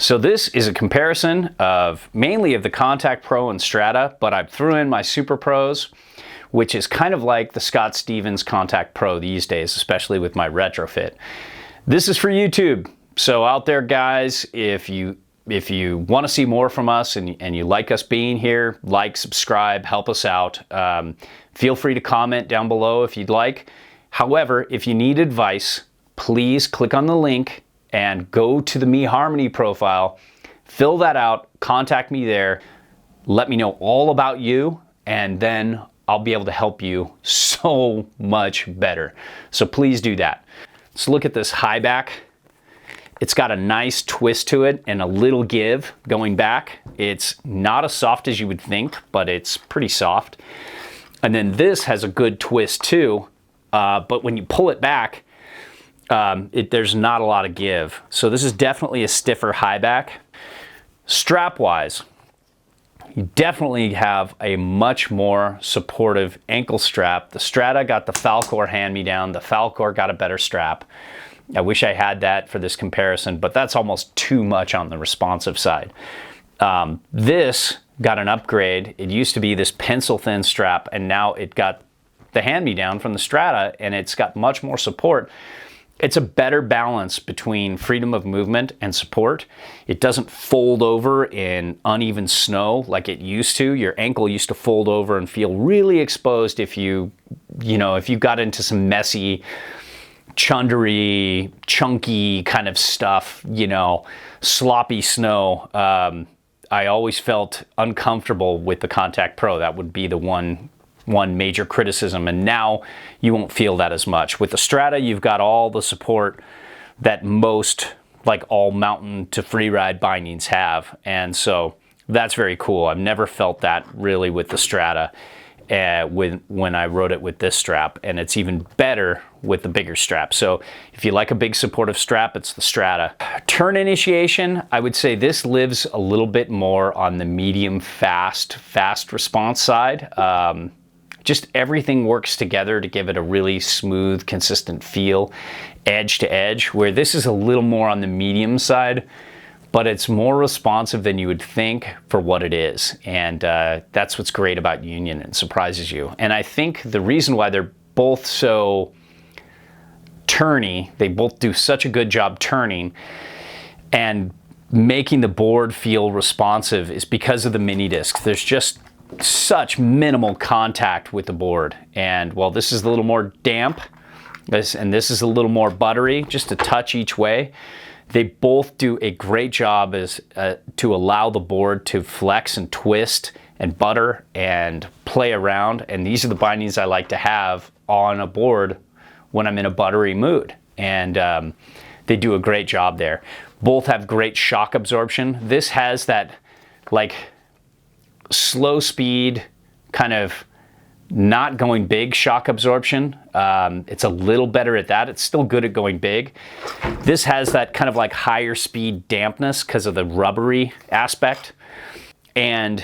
So this is a comparison of mainly of the Contact Pro and Strata, but I threw in my Super Pros, which is kind of like the Scott Stevens Contact Pro these days, especially with my retrofit. This is for YouTube. So out there, guys, if you want to see more from us and you like us being here, like, subscribe, help us out. Feel free to comment down below if you'd like. However, if you need advice, please click on the link and go to the eHarmony profile, fill that out, contact me there, let me know all about you, and then I'll be able to help you so much better. So please do that. Let's look at this high back. It's got a nice twist to it and a little give going back. It's not as soft as you would think, but it's pretty soft. And then this has a good twist too, but when you pull it back, there's not a lot of give. So this is definitely a stiffer high back. Strap wise, you definitely have a much more supportive ankle strap. The Strata got the Falcor hand-me-down. The Falcor got a better strap. I wish I had that for this comparison, but that's almost too much on the responsive side. This got an upgrade. It used to be this pencil-thin strap, and now it got the hand-me-down from the Strata, and it's got much more support. It's a better balance between freedom of movement and support. It doesn't fold over in uneven snow like it used to. Your ankle used to fold over and feel really exposed if you got into some messy, chundery, chunky kind of stuff, sloppy snow. I always felt uncomfortable with the Contact Pro. That would be the one major criticism, and now you won't feel that as much. With the Strata, you've got all the support that most, like all mountain to free ride bindings have, and so that's very cool. I've never felt that really with the Strata when I rode it with this strap, and it's even better with the bigger strap. So if you like a big supportive strap, it's the Strata. Turn initiation, I would say this lives a little bit more on the medium fast response side. Just everything works together to give it a really smooth, consistent feel, edge to edge, where this is a little more on the medium side, but it's more responsive than you would think for what it is. And that's what's great about Union and surprises you. And I think the reason why they're both so turny, they both do such a good job turning and making the board feel responsive, is because of the mini discs. There's just such minimal contact with the board, and while this is a little more damp, this is a little more buttery, just a touch each way, they both do a great job as to allow the board to flex and twist and butter and play around. And these are the bindings I like to have on a board when I'm in a buttery mood, and they do a great job there. Both have great shock absorption. This has that like slow speed, kind of not going big shock absorption. It's a little better at that. It's still good at going big. This has that kind of like higher speed dampness because of the rubbery aspect, and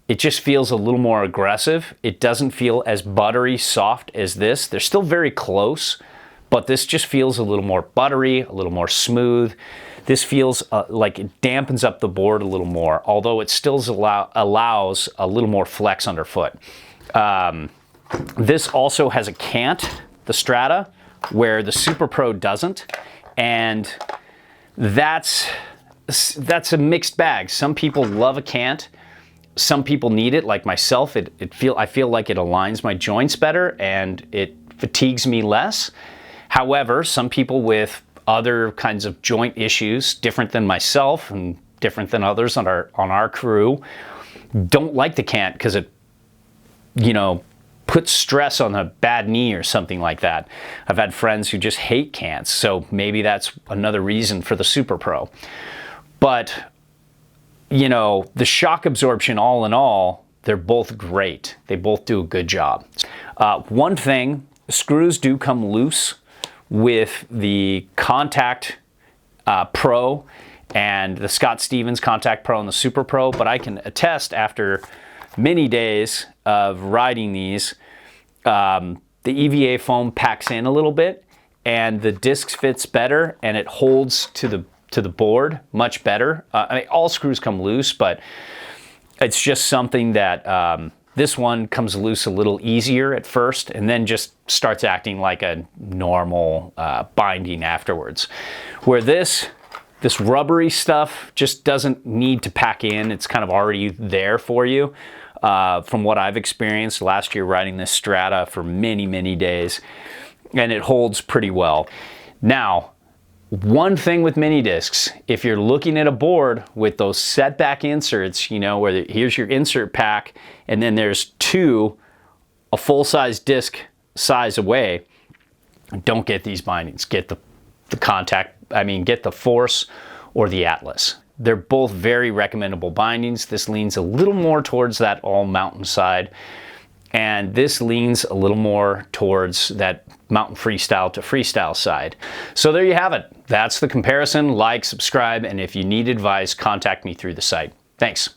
it just feels a little more aggressive. It doesn't feel as buttery soft as this. They're still very close, but this just feels a little more buttery, a little more smooth. This feels like it dampens up the board a little more, although it still allows a little more flex underfoot. This also has a cant, the Strata, where the Super Pro doesn't, and that's a mixed bag. Some people love a cant. Some people need it, like myself. I feel like it aligns my joints better and it fatigues me less. However, some people with other kinds of joint issues, different than myself and different than others on our crew, don't like the cant because it, puts stress on a bad knee or something like that. I've had friends who just hate cants, so maybe that's another reason for the Super Pro. But, the shock absorption, all in all, they're both great. They both do a good job. One thing, screws do come loose with the Contact Pro and the Scott Stevens Contact Pro and the Super Pro, but I can attest after many days of riding these, the EVA foam packs in a little bit and the disc fits better and it holds to to the board much better. I mean, all screws come loose, but it's just something that this one comes loose a little easier at first and then just starts acting like a normal binding afterwards. Where this rubbery stuff just doesn't need to pack in. It's kind of already there for you. From what I've experienced last year riding this Strata for many, many days, and it holds pretty well. Now, one thing with mini discs, if you're looking at a board with those setback inserts, you know, where here's your insert pack, and then there's two a full-size disc size away, don't get these bindings. Get the contact, I mean, get the Force or the Atlas. They're both very recommendable bindings. This leans a little more towards that all mountain side, and this leans a little more towards that mountain freestyle to freestyle side. So there you have it. That's the comparison. Like, subscribe, and if you need advice, contact me through the site. Thanks.